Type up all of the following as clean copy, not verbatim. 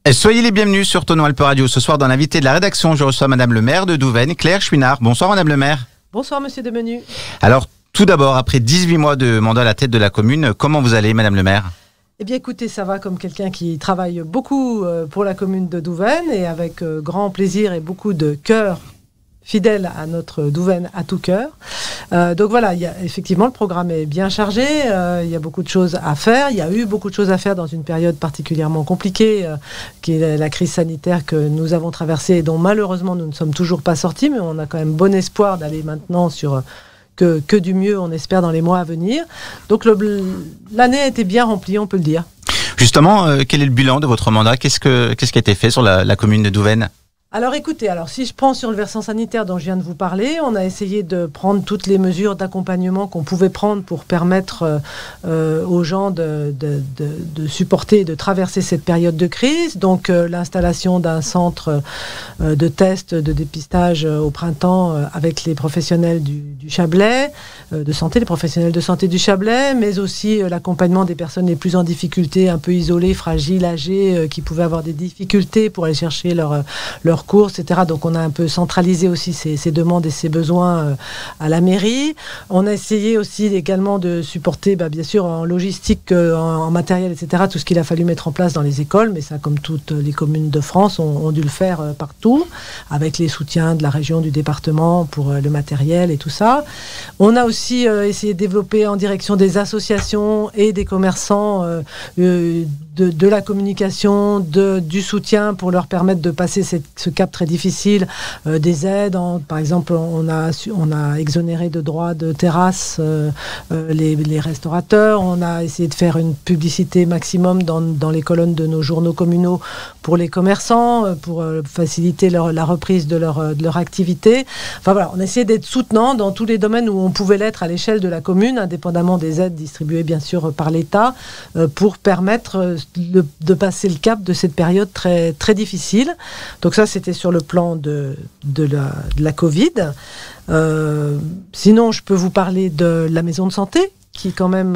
Et soyez les bienvenus sur Tonon Alpes Radio. Ce soir, dans l'invité de la rédaction, je reçois Madame le maire de Douvaine, Claire Chouinard. Bonsoir Madame le maire. Bonsoir Monsieur Demenu. Alors, tout d'abord, après 18 mois de mandat à la tête de la commune, comment vous allez Madame le maire ? Eh bien écoutez, ça va comme quelqu'un qui travaille beaucoup pour la commune de Douvaine et avec grand plaisir et beaucoup de cœur fidèle à notre Douvaine à tout cœur. Donc voilà, effectivement, le programme est bien chargé, il y a beaucoup de choses à faire. Il y a eu beaucoup de choses à faire dans une période particulièrement compliquée, qui est la crise sanitaire que nous avons traversée et dont malheureusement nous ne sommes toujours pas sortis, mais on a quand même bon espoir d'aller maintenant sur que du mieux, on espère, dans les mois à venir. Donc l'année a été bien remplie, on peut le dire. Justement, quel est le bilan de votre mandat ? Qu'est-ce qui a été fait sur la commune de Douvaine ? Alors écoutez, si je prends sur le versant sanitaire dont je viens de vous parler, on a essayé de prendre toutes les mesures d'accompagnement qu'on pouvait prendre pour permettre aux gens de supporter et de traverser cette période de crise. Donc l'installation d'un centre de test, de dépistage au printemps avec les professionnels du Chablais, de santé, les professionnels de santé du Chablais, mais aussi l'accompagnement des personnes les plus en difficulté, un peu isolées, fragiles, âgées, qui pouvaient avoir des difficultés pour aller chercher leur courses, etc. Donc on a un peu centralisé aussi ces demandes et ces besoins à la mairie. On a essayé aussi également de supporter, bien sûr, en logistique, en matériel, etc., tout ce qu'il a fallu mettre en place dans les écoles, mais ça, comme toutes les communes de France, ont dû le faire partout, avec les soutiens de la région, du département, pour le matériel et tout ça. On a aussi essayé de développer en direction des associations et des commerçants de la communication, du soutien pour leur permettre de passer ce cap très difficile, des aides. Par exemple, on a exonéré de droits de terrasse les restaurateurs. On a essayé de faire une publicité maximum dans les colonnes de nos journaux communaux pour les commerçants, pour faciliter la reprise de leur activité. Enfin voilà, on a essayé d'être soutenant dans tous les domaines où on pouvait l'être à l'échelle de la commune, indépendamment des aides distribuées bien sûr par l'État, pour permettre de passer le cap de cette période très, très difficile. Donc ça, c'était sur le plan de la Covid. Sinon, je peux vous parler de la maison de santé, qui quand même...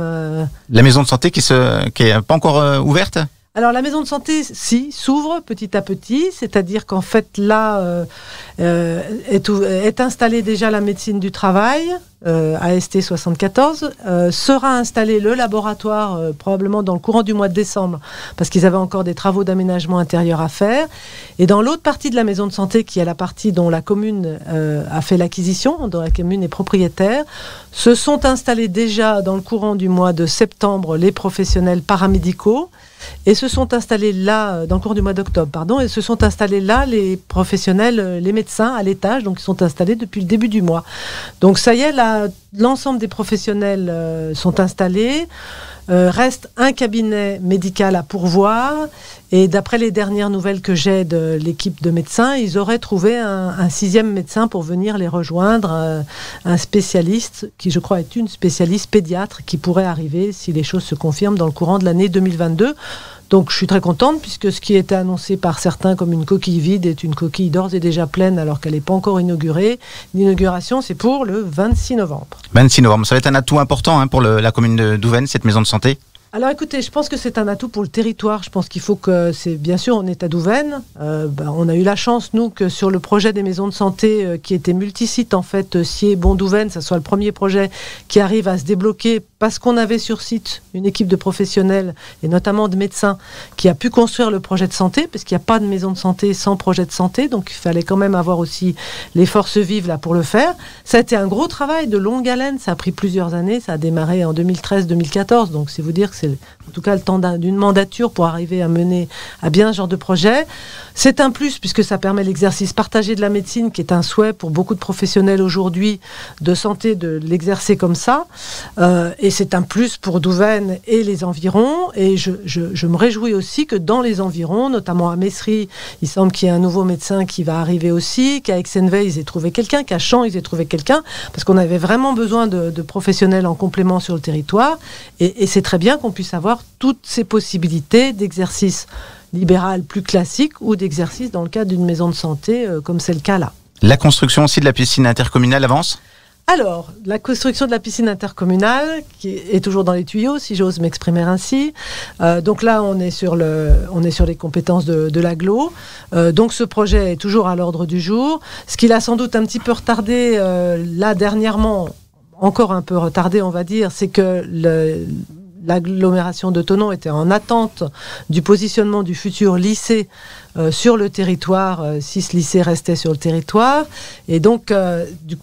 La maison de santé qui est pas encore ouverte ? Alors la maison de santé, s'ouvre petit à petit, c'est-à-dire qu'en fait là est installée déjà la médecine du travail, AST 74, sera installé le laboratoire probablement dans le courant du mois de décembre, parce qu'ils avaient encore des travaux d'aménagement intérieur à faire. Et dans l'autre partie de la maison de santé, qui est la partie dont la commune a fait l'acquisition, dont la commune est propriétaire, se sont installés déjà dans le courant du mois de septembre les professionnels paramédicaux. Et se sont installés là, dans le cours du mois d'octobre, et se sont installés là les professionnels, les médecins à l'étage, donc ils sont installés depuis le début du mois. Donc ça y est, là, l'ensemble des professionnels sont installés. Reste un cabinet médical à pourvoir, et d'après les dernières nouvelles que j'ai de l'équipe de médecins, ils auraient trouvé un 6e médecin pour venir les rejoindre, un spécialiste qui je crois est une spécialiste pédiatre qui pourrait arriver si les choses se confirment dans le courant de l'année 2022. Donc je suis très contente, puisque ce qui était annoncé par certains comme une coquille vide est une coquille d'ores et déjà pleine, alors qu'elle n'est pas encore inaugurée. L'inauguration, c'est pour le 26 novembre. 26 novembre, ça va être un atout important pour la commune de Douvaine, cette maison de santé. Alors écoutez, je pense que c'est un atout pour le territoire. Je pense qu'il faut que, bien sûr, on est à Douvaine. On a eu la chance, nous, que sur le projet des maisons de santé, qui était multisite, en fait, Sciez, Bon-Douvaine, ça soit le premier projet qui arrive à se débloquer, parce qu'on avait sur site une équipe de professionnels, et notamment de médecins, qui a pu construire le projet de santé, parce qu'il n'y a pas de maison de santé sans projet de santé, donc il fallait quand même avoir aussi les forces vives là pour le faire. Ça a été un gros travail de longue haleine, ça a pris plusieurs années, ça a démarré en 2013-2014, donc c'est vous dire que c'est en tout cas le temps d'une mandature pour arriver à mener à bien ce genre de projet. C'est un plus, puisque ça permet l'exercice partagé de la médecine, qui est un souhait pour beaucoup de professionnels aujourd'hui de santé, de l'exercer comme ça. Et c'est un plus pour Douvaine et les environs. Et je me réjouis aussi que dans les environs, notamment à Messery, il semble qu'il y ait un nouveau médecin qui va arriver aussi, qu'à Aix-en-Veille, ils aient trouvé quelqu'un, qu'à Champs, ils aient trouvé quelqu'un, parce qu'on avait vraiment besoin de professionnels en complément sur le territoire. Et c'est très bien qu'on puisse avoir toutes ces possibilités d'exercice libéral plus classique ou d'exercice dans le cadre d'une maison de santé, comme c'est le cas là. La construction aussi de la piscine intercommunale avance ? Alors, la construction de la piscine intercommunale, qui est toujours dans les tuyaux, si j'ose m'exprimer ainsi. Donc là, on est sur les compétences de l'agglo. Donc ce projet est toujours à l'ordre du jour. Ce qui l'a sans doute un petit peu retardé, là dernièrement, encore un peu retardé, on va dire, c'est que l'agglomération de Thonon était en attente du positionnement du futur lycée sur le territoire, si ce lycée restait sur le territoire. Et donc,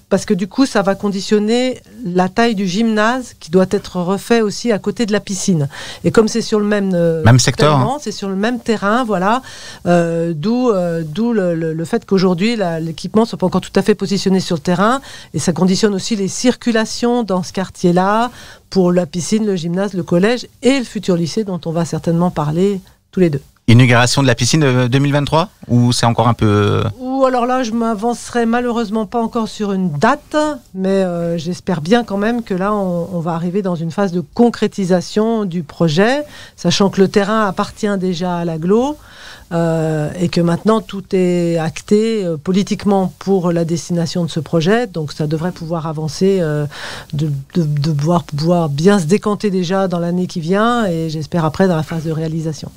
parce que du coup, ça va conditionner la taille du gymnase qui doit être refait aussi à côté de la piscine. Et comme c'est sur le même secteur, hein. C'est sur le même terrain, voilà. D'où le fait qu'aujourd'hui, l'équipement ne soit pas encore tout à fait positionné sur le terrain. Et ça conditionne aussi les circulations dans ce quartier-là pour la piscine, le gymnase, le collège et le futur lycée dont on va certainement parler tous les deux. Inauguration de la piscine 2023 ou c'est encore un peu... Ou alors là, je m'avancerai malheureusement pas encore sur une date, mais j'espère bien quand même que là, on va arriver dans une phase de concrétisation du projet, sachant que le terrain appartient déjà à l'agglo et que maintenant tout est acté politiquement pour la destination de ce projet, donc ça devrait pouvoir avancer, de pouvoir bien se décanter déjà dans l'année qui vient et j'espère après dans la phase de réalisation.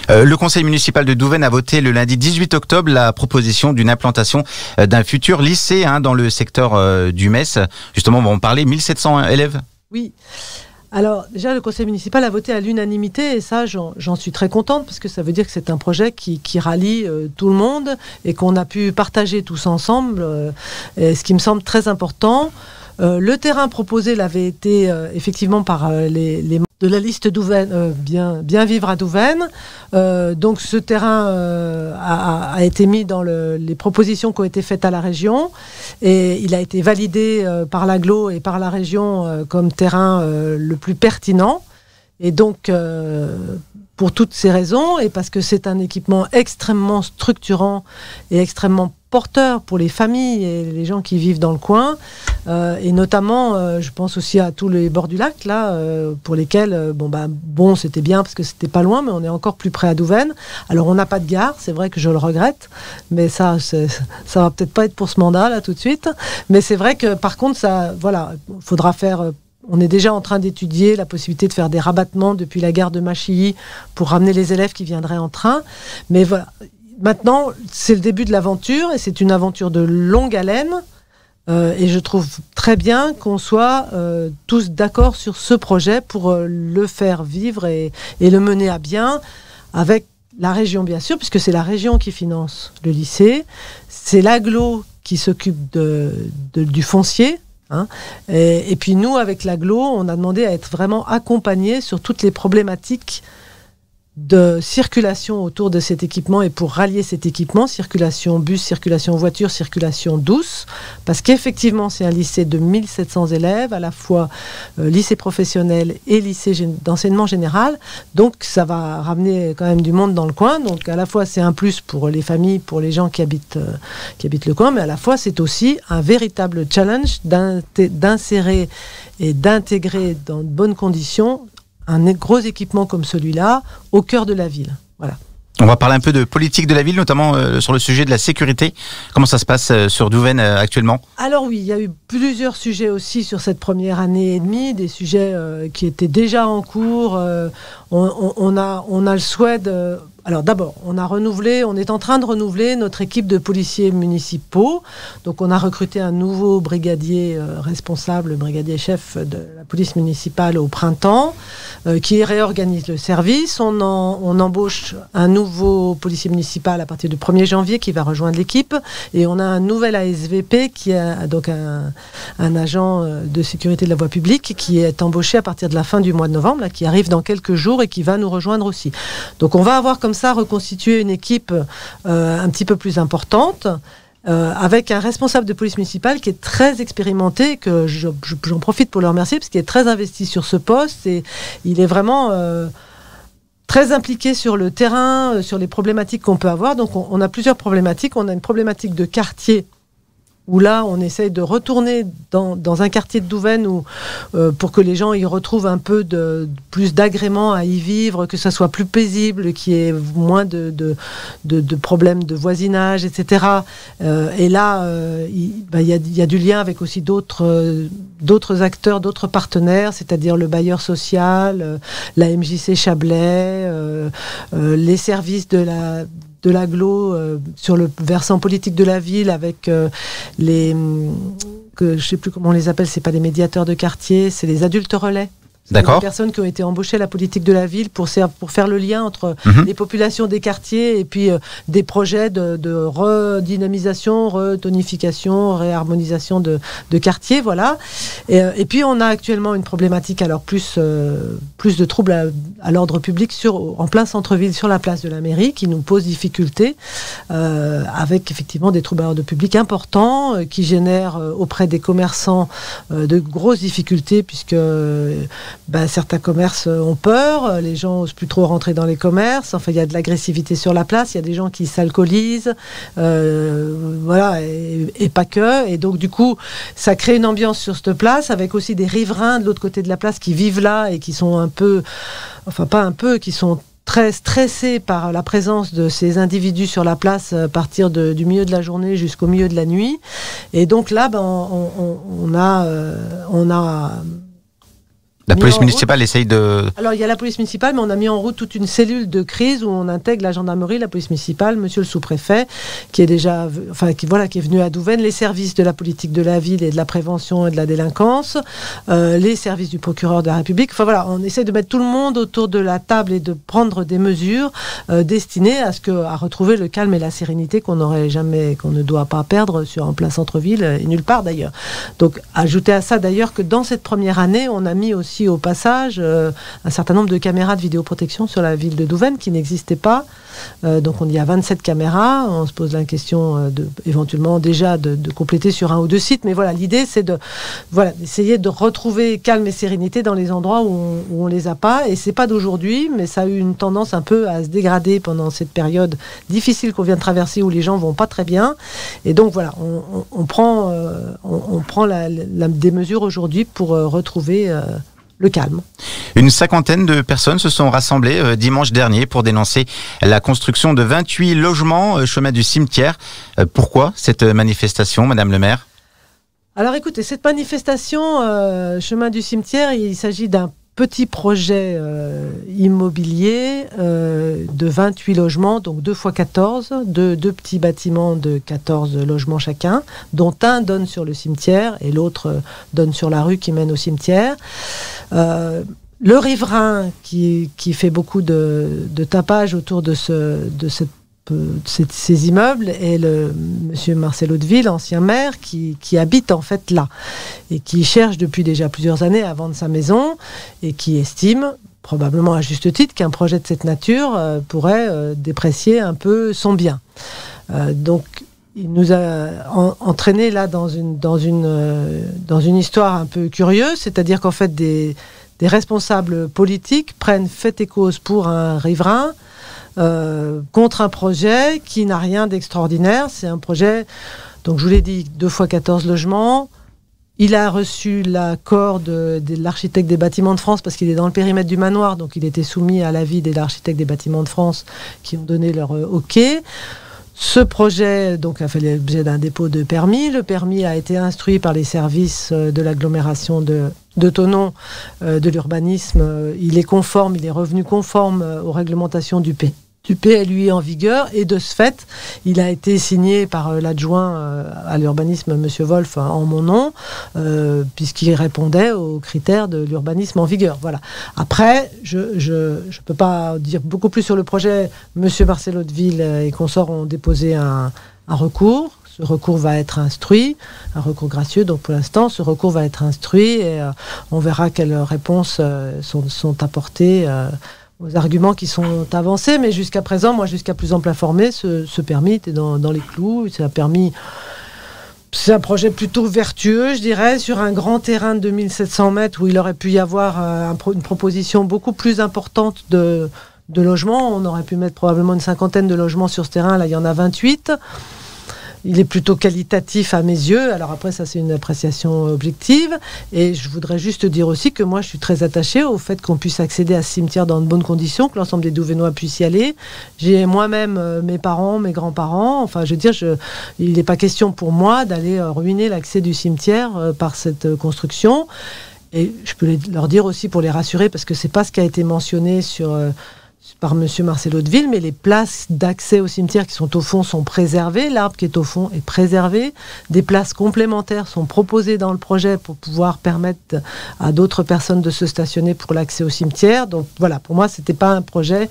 Le conseil municipal de Douvaine a voté le lundi 18 octobre la proposition d'une implantation d'un futur lycée dans le secteur du Metz. Justement, on va en parler, 1700 élèves. Oui. Alors déjà, le conseil municipal a voté à l'unanimité et ça, j'en suis très contente parce que ça veut dire que c'est un projet qui rallie tout le monde et qu'on a pu partager tous ensemble, ce qui me semble très important. Le terrain proposé l'avait été effectivement par les de la liste Douvaine, bien vivre à Douvaine. Donc ce terrain a été mis dans les propositions qui ont été faites à la région et il a été validé par l'agglo et par la région comme terrain le plus pertinent. Et donc pour toutes ces raisons et parce que c'est un équipement extrêmement structurant et extrêmement porteur pour les familles et les gens qui vivent dans le coin et notamment je pense aussi à tous les bords du lac là pour lesquels bon c'était bien parce que c'était pas loin mais on est encore plus près à Douvaine. Alors on n'a pas de gare, c'est vrai que je le regrette mais ça va peut-être pas être pour ce mandat là tout de suite mais c'est vrai que par contre ça voilà, faudra faire on est déjà en train d'étudier la possibilité de faire des rabattements depuis la gare de Machilly pour ramener les élèves qui viendraient en train mais voilà. Maintenant, c'est le début de l'aventure et c'est une aventure de longue haleine et je trouve très bien qu'on soit tous d'accord sur ce projet pour le faire vivre et le mener à bien avec la région bien sûr, puisque c'est la région qui finance le lycée, c'est l'agglo qui s'occupe du foncier. Et puis nous, avec l'agglo, on a demandé à être vraiment accompagnés sur toutes les problématiques de circulation autour de cet équipement et pour rallier cet équipement, circulation bus, circulation voiture, circulation douce, parce qu'effectivement c'est un lycée de 1700 élèves, à la fois lycée professionnel et lycée d'enseignement général, donc ça va ramener quand même du monde dans le coin, donc à la fois c'est un plus pour les familles, pour les gens qui habitent le coin, mais à la fois c'est aussi un véritable challenge d'insérer et d'intégrer dans de bonnes conditions un gros équipement comme celui-là au cœur de la ville. Voilà. On va parler un peu de politique de la ville, notamment sur le sujet de la sécurité. Comment ça se passe sur Douvaine actuellement ? Alors oui, il y a eu plusieurs sujets aussi sur cette première année et demie, des sujets qui étaient déjà en cours. On a le souhait de... Alors d'abord, on est en train de renouveler notre équipe de policiers municipaux. Donc on a recruté un nouveau brigadier responsable, brigadier chef de la police municipale au printemps, qui réorganise le service. On embauche un nouveau policier municipal à partir du 1er janvier qui va rejoindre l'équipe. Et on a un nouvel ASVP qui est donc un agent de sécurité de la voie publique qui est embauché à partir de la fin du mois de novembre, là, qui arrive dans quelques jours et qui va nous rejoindre aussi. Donc on va avoir comme ça reconstituer une équipe un petit peu plus importante avec un responsable de police municipale qui est très expérimenté, que j'en profite pour le remercier parce qu'il est très investi sur ce poste et il est vraiment très impliqué sur le terrain, sur les problématiques qu'on peut avoir. Donc on a plusieurs problématiques. On a une problématique de quartier où là, on essaye de retourner dans un quartier de Douvaine pour que les gens y retrouvent un peu plus d'agrément à y vivre, que ça soit plus paisible, qu'il y ait moins de problèmes de voisinage, etc. Et là, il y a du lien avec aussi d'autres acteurs, d'autres partenaires, c'est-à-dire le bailleur social, la MJC Chablais, les services de l'agglo sur le versant politique de la ville avec je sais plus comment on les appelle, c'est pas les médiateurs de quartier, c'est les adultes relais. D'accord. Des personnes qui ont été embauchées à la politique de la ville pour faire le lien entre les populations des quartiers et puis des projets de redynamisation, retonification, réharmonisation de quartiers, voilà. Et puis on a actuellement une problématique, alors plus de troubles à l'ordre public en plein centre-ville, sur la place de la mairie, qui nous pose difficulté, avec effectivement des troubles à l'ordre public importants, qui génèrent auprès des commerçants de grosses difficultés, puisque certains commerces ont peur, les gens n'osent plus trop rentrer dans les commerces, enfin il y a de l'agressivité sur la place, il y a des gens qui s'alcoolisent, voilà, et pas que, et donc du coup ça crée une ambiance sur cette place, avec aussi des riverains de l'autre côté de la place qui vivent là et qui sont qui sont très stressés par la présence de ces individus sur la place à partir du milieu de la journée jusqu'au milieu de la nuit, et donc là on a la police municipale essaye de... Alors, il y a la police municipale, mais on a mis en route toute une cellule de crise où on intègre la gendarmerie, la police municipale, monsieur le sous-préfet, qui est venu à Douvaine, les services de la politique de la ville et de la prévention et de la délinquance, les services du procureur de la République. Enfin voilà, on essaie de mettre tout le monde autour de la table et de prendre des mesures destinées à retrouver le calme et la sérénité qu'on ne doit pas perdre en plein centre-ville et nulle part d'ailleurs. Donc, ajoutez à ça d'ailleurs que dans cette première année, on a mis aussi au passage un certain nombre de caméras de vidéoprotection sur la ville de Douvaine qui n'existaient pas. Donc il y a 27 caméras. On se pose la question éventuellement déjà de compléter sur un ou deux sites. Mais voilà, l'idée c'est d'essayer de retrouver calme et sérénité dans les endroits où on les a pas. Et c'est pas d'aujourd'hui, mais ça a eu une tendance un peu à se dégrader pendant cette période difficile qu'on vient de traverser où les gens vont pas très bien. Et donc voilà, on prend des mesures aujourd'hui pour retrouver le calme. Une cinquantaine de personnes se sont rassemblées dimanche dernier pour dénoncer la construction de 28 logements chemin du cimetière. Pourquoi cette manifestation, Madame le maire ? Alors écoutez, cette manifestation chemin du cimetière, il s'agit d'un petit projet immobilier de 28 logements, donc 2 x 14, deux petits bâtiments de 14 logements chacun, dont un donne sur le cimetière et l'autre donne sur la rue qui mène au cimetière. Le riverain qui fait beaucoup de tapage autour de ces immeubles est monsieur Marcel Hauteville, ancien maire, qui habite en fait là et qui cherche depuis déjà plusieurs années à vendre sa maison et qui estime, probablement à juste titre, qu'un projet de cette nature pourrait déprécier un peu son bien. Donc il nous a entraîné là dans une histoire un peu curieuse, c'est-à-dire qu'en fait des responsables politiques prennent fait et cause pour un riverain contre un projet qui n'a rien d'extraordinaire. C'est un projet, donc je vous l'ai dit, 2 x 14 logements. Il a reçu l'accord de l'architecte des bâtiments de France parce qu'il est dans le périmètre du manoir, donc il était soumis à l'avis des architectes des bâtiments de France qui ont donné leur OK. Ce projet donc, a fait l'objet d'un dépôt de permis. Le permis a été instruit par les services de l'agglomération de Thonon, de l'urbanisme. Il est conforme, il est revenu conforme aux réglementations du PLUI en vigueur, et de ce fait, il a été signé par l'adjoint à l'urbanisme, monsieur Wolf, en mon nom, puisqu'il répondait aux critères de l'urbanisme en vigueur. Voilà. Après, je peux pas dire beaucoup plus sur le projet. Monsieur Marcel Hauteville et consorts ont déposé un recours. Ce recours va être instruit, un recours gracieux, donc pour l'instant, ce recours va être instruit et on verra quelles réponses sont apportées aux arguments qui sont avancés, mais jusqu'à présent, moi, jusqu'à plus ample informé, ce permis était dans les clous. C'est un projet plutôt vertueux, je dirais, sur un grand terrain de 2700 mètres où il aurait pu y avoir une proposition beaucoup plus importante de logements. On aurait pu mettre probablement une cinquantaine de logements sur ce terrain. Là, il y en a 28. il est plutôt qualitatif à mes yeux. Alors après, ça c'est une appréciation objective. Et je voudrais juste dire aussi que moi, je suis très attachée au fait qu'on puisse accéder à ce cimetière dans de bonnes conditions, que l'ensemble des Douvenois puissent y aller. J'ai moi-même mes parents, mes grands-parents. Enfin, je veux dire, il n'est pas question pour moi d'aller ruiner l'accès du cimetière par cette construction. Et je peux leur dire aussi pour les rassurer, parce que c'est pas ce qui a été mentionné par monsieur Marcel Hauteville, mais les places d'accès au cimetière qui sont au fond sont préservées. L'arbre qui est au fond est préservé. Des places complémentaires sont proposées dans le projet pour pouvoir permettre à d'autres personnes de se stationner pour l'accès au cimetière. Donc voilà, pour moi, c'était pas un projet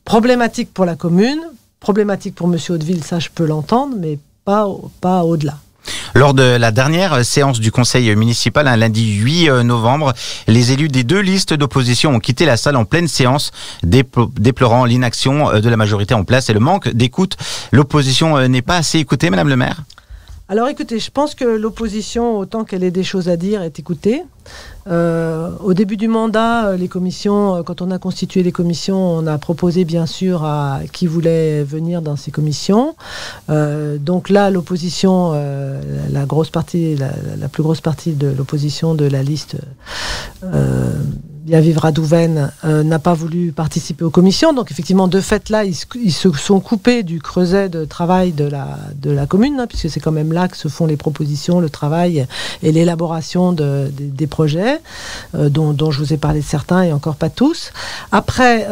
problématique pour la commune, problématique pour monsieur Hauteville, ça je peux l'entendre, mais pas au-delà. Lors de la dernière séance du conseil municipal, un lundi 8 novembre, les élus des 2 listes d'opposition ont quitté la salle en pleine séance, déplorant l'inaction de la majorité en place et le manque d'écoute. L'opposition n'est pas assez écoutée, Madame le maire ? Alors écoutez, je pense que l'opposition, autant qu'elle ait des choses à dire, est écoutée. Au début du mandat, les commissions, quand on a constitué les commissions, on a proposé bien sûr à qui voulait venir dans ces commissions. Donc là, l'opposition, la plus grosse partie de l'opposition de la liste Bien Vivre à Douvaine n'a pas voulu participer aux commissions. Donc effectivement, de fait là, ils se sont coupés du creuset de travail de la commune, hein, puisque c'est quand même là que se font les propositions, le travail et l'élaboration des projets, dont je vous ai parlé de certains et encore pas tous. Après,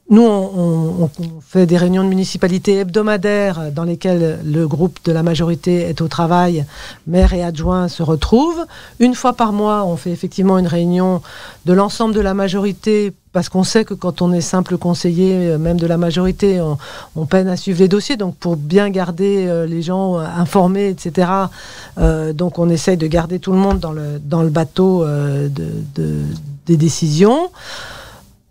nous, on fait des réunions de municipalité hebdomadaires dans lesquelles le groupe de la majorité est au travail, maire et adjoint se retrouvent. Une fois par mois, on fait effectivement une réunion de l'ensemble de la majorité, parce qu'on sait que quand on est simple conseiller, même de la majorité, on peine à suivre les dossiers. Donc pour bien garder les gens informés, etc., donc on essaye de garder tout le monde dans le bateau des décisions.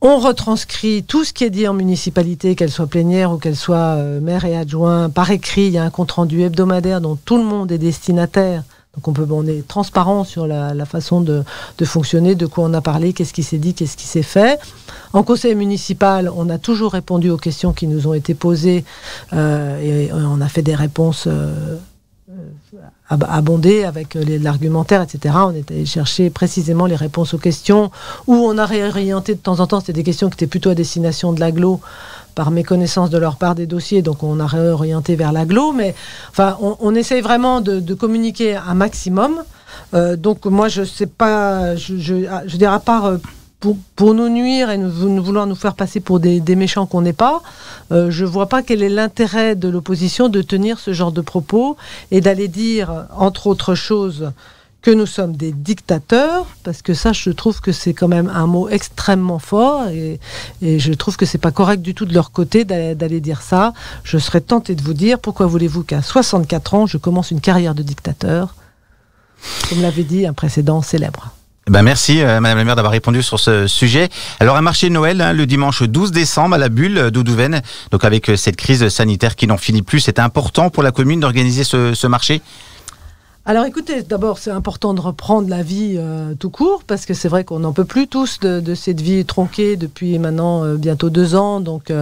On retranscrit tout ce qui est dit en municipalité, qu'elle soit plénière ou qu'elle soit maire et adjoint, par écrit. Il y a un compte-rendu hebdomadaire dont tout le monde est destinataire. Donc on est transparent sur la façon de fonctionner, de quoi on a parlé, qu'est-ce qui s'est dit, qu'est-ce qui s'est fait. En conseil municipal, on a toujours répondu aux questions qui nous ont été posées et on a fait des réponses abondé avec l'argumentaire, etc. On est allé chercher précisément les réponses aux questions, où on a réorienté de temps en temps, c'était des questions qui étaient plutôt à destination de l'agglo, par méconnaissance de leur part des dossiers, donc on a réorienté vers l'agglo, mais enfin, on essaye vraiment de communiquer un maximum. Donc moi, je sais pas, je dirais à part pour nous nuire et vouloir nous faire passer pour des méchants qu'on n'est pas, je ne vois pas quel est l'intérêt de l'opposition de tenir ce genre de propos et d'aller dire, entre autres choses, que nous sommes des dictateurs, parce que ça, je trouve que c'est quand même un mot extrêmement fort et je trouve que c'est pas correct du tout de leur côté d'aller dire ça. Je serais tentée de vous dire, pourquoi voulez-vous qu'à 64 ans, je commence une carrière de dictateur, comme l'avait dit un précédent célèbre. Merci Madame la maire d'avoir répondu sur ce sujet. Alors un marché de Noël le dimanche 12 décembre à la Bulle de Douvaine. Donc avec cette crise sanitaire qui n'en finit plus, c'est important pour la commune d'organiser ce marché ? Alors écoutez, d'abord c'est important de reprendre la vie tout court, parce que c'est vrai qu'on n'en peut plus tous de cette vie tronquée depuis maintenant bientôt 2 ans, donc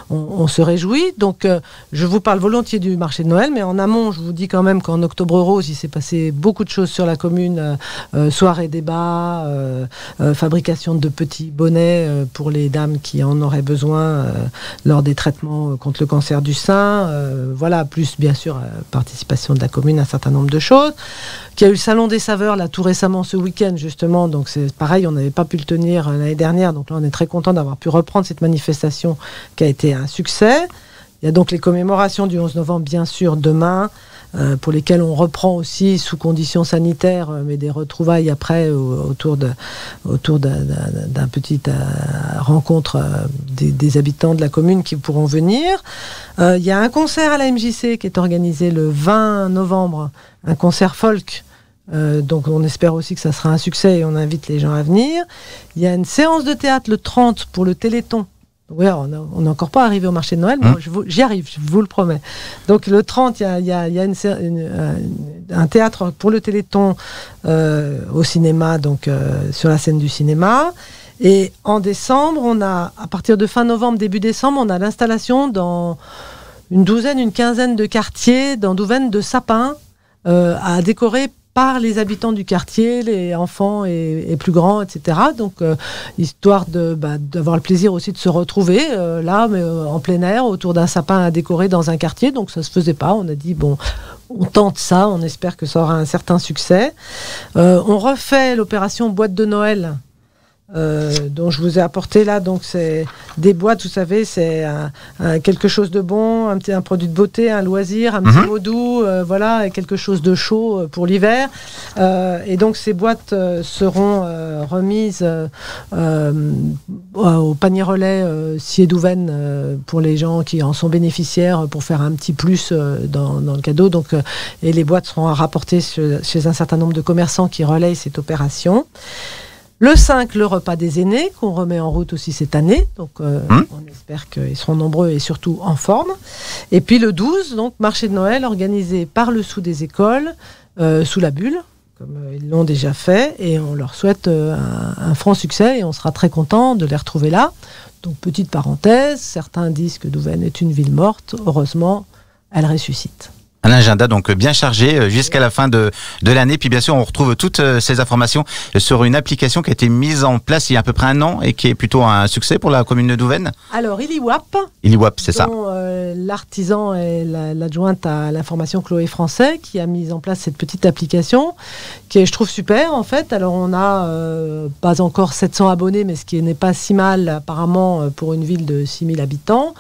on se réjouit. Donc je vous parle volontiers du marché de Noël, mais en amont je vous dis quand même qu'en Octobre Rose il s'est passé beaucoup de choses sur la commune, soirées débat, fabrication de petits bonnets pour les dames qui en auraient besoin lors des traitements contre le cancer du sein, voilà, plus bien sûr participation de la commune à un certain nombre de choses. Qui a eu le Salon des Saveurs là tout récemment ce week-end justement, donc c'est pareil, on n'avait pas pu le tenir l'année dernière, donc là on est très content d'avoir pu reprendre cette manifestation qui a été un succès. Il y a donc les commémorations du 11 novembre bien sûr demain, pour lesquelles on reprend aussi sous conditions sanitaires, mais des retrouvailles après autour d'un petite rencontre des habitants de la commune qui pourront venir. Il y a un concert à la MJC qui est organisé le 20 novembre, un concert folk. Donc on espère aussi que ça sera un succès et on invite les gens à venir. Il y a une séance de théâtre le 30 pour le Téléthon. Oui, on n'est encore pas arrivé au marché de Noël, mais j'y arrive, je vous le promets. Donc le 30, il y a un théâtre pour le Téléthon au cinéma, donc sur la scène du cinéma. Et en décembre, on a, à partir de fin novembre, début décembre, on a l'installation dans une quinzaine de quartiers dans Douvaine de sapins à décorer par les habitants du quartier, les enfants et plus grands, etc. Donc, histoire d'avoir le plaisir aussi de se retrouver là, mais en plein air, autour d'un sapin à décorer dans un quartier. Donc, ça se faisait pas. On a dit, bon, on tente ça, on espère que ça aura un certain succès. On refait l'opération boîte de Noël, dont je vous ai apporté là. Donc c'est des boîtes, vous savez, c'est quelque chose de bon, un produit de beauté, un loisir, un petit mot doux, voilà, et quelque chose de chaud pour l'hiver. Et donc ces boîtes seront remises au panier relais Douvaine pour les gens qui en sont bénéficiaires, pour faire un petit plus dans le cadeau. Donc, et les boîtes seront à rapporter chez un certain nombre de commerçants qui relayent cette opération. Le 5, le repas des aînés, qu'on remet en route aussi cette année. Donc, on espère qu'ils seront nombreux et surtout en forme. Et puis le 12, donc, marché de Noël organisé par le sous des écoles, sous la bulle, comme ils l'ont déjà fait. Et on leur souhaite un franc succès et on sera très contents de les retrouver là. Donc, petite parenthèse, certains disent que Douvaine est une ville morte. Heureusement, elle ressuscite. Un agenda donc bien chargé jusqu'à la fin de l'année. Puis bien sûr, on retrouve toutes ces informations sur une application qui a été mise en place il y a à peu près un an et qui est plutôt un succès pour la commune de Douvaine. Alors, Iliwap, c'est ça. L'artisan et l'adjointe à l'information Chloé Français qui a mis en place cette petite application qui est, je trouve, super en fait. Alors, on a pas encore 700 abonnés, mais ce qui n'est pas si mal apparemment pour une ville de 6000 habitants.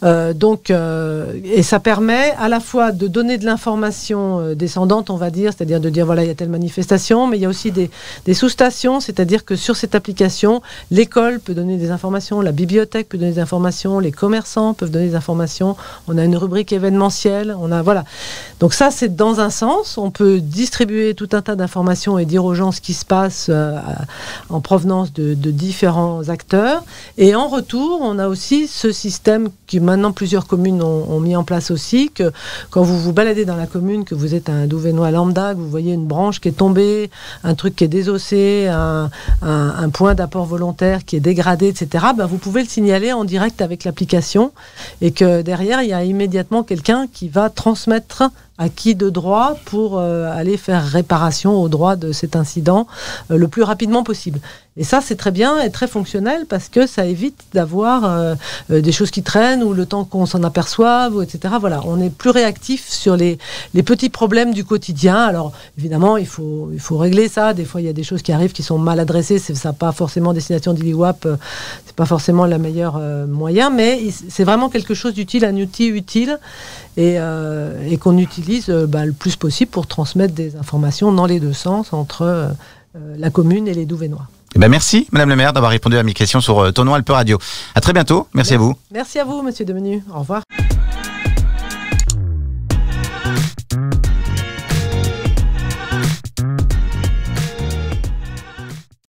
Et ça permet à la fois de donner de l'information descendante, on va dire, c'est-à-dire de dire voilà, il y a telle manifestation, mais il y a aussi des sous-stations, c'est-à-dire que sur cette application, l'école peut donner des informations, la bibliothèque peut donner des informations, les commerçants peuvent donner des informations, on a une rubrique événementielle, voilà. Donc ça, c'est dans un sens, on peut distribuer tout un tas d'informations et dire aux gens ce qui se passe en provenance de différents acteurs, et en retour, on a aussi ce système que maintenant plusieurs communes ont mis en place aussi, que quand vous baladez dans la commune, que vous êtes un Douvainois lambda, que vous voyez une branche qui est tombée, un truc qui est désossé, un point d'apport volontaire qui est dégradé, etc., vous pouvez le signaler en direct avec l'application et que derrière, il y a immédiatement quelqu'un qui va transmettre acquis de droit pour aller faire réparation au droit de cet incident le plus rapidement possible. Et ça, c'est très bien et très fonctionnel parce que ça évite d'avoir des choses qui traînent ou le temps qu'on s'en aperçoive, etc. Voilà, on est plus réactif sur les petits problèmes du quotidien. Alors, évidemment, il faut régler ça. Des fois, il y a des choses qui arrivent qui sont mal adressées. Ça n'a pas forcément destination d'Iliwap. C'est pas forcément le meilleur moyen, mais c'est vraiment quelque chose d'utile, un outil utile et qu'on utilise le plus possible pour transmettre des informations dans les deux sens entre la commune et les Douvainois. Merci, Madame le maire, d'avoir répondu à mes questions sur Tournon Alpes Radio. À très bientôt. Merci à vous. Merci à vous, Monsieur Demenu. Au revoir.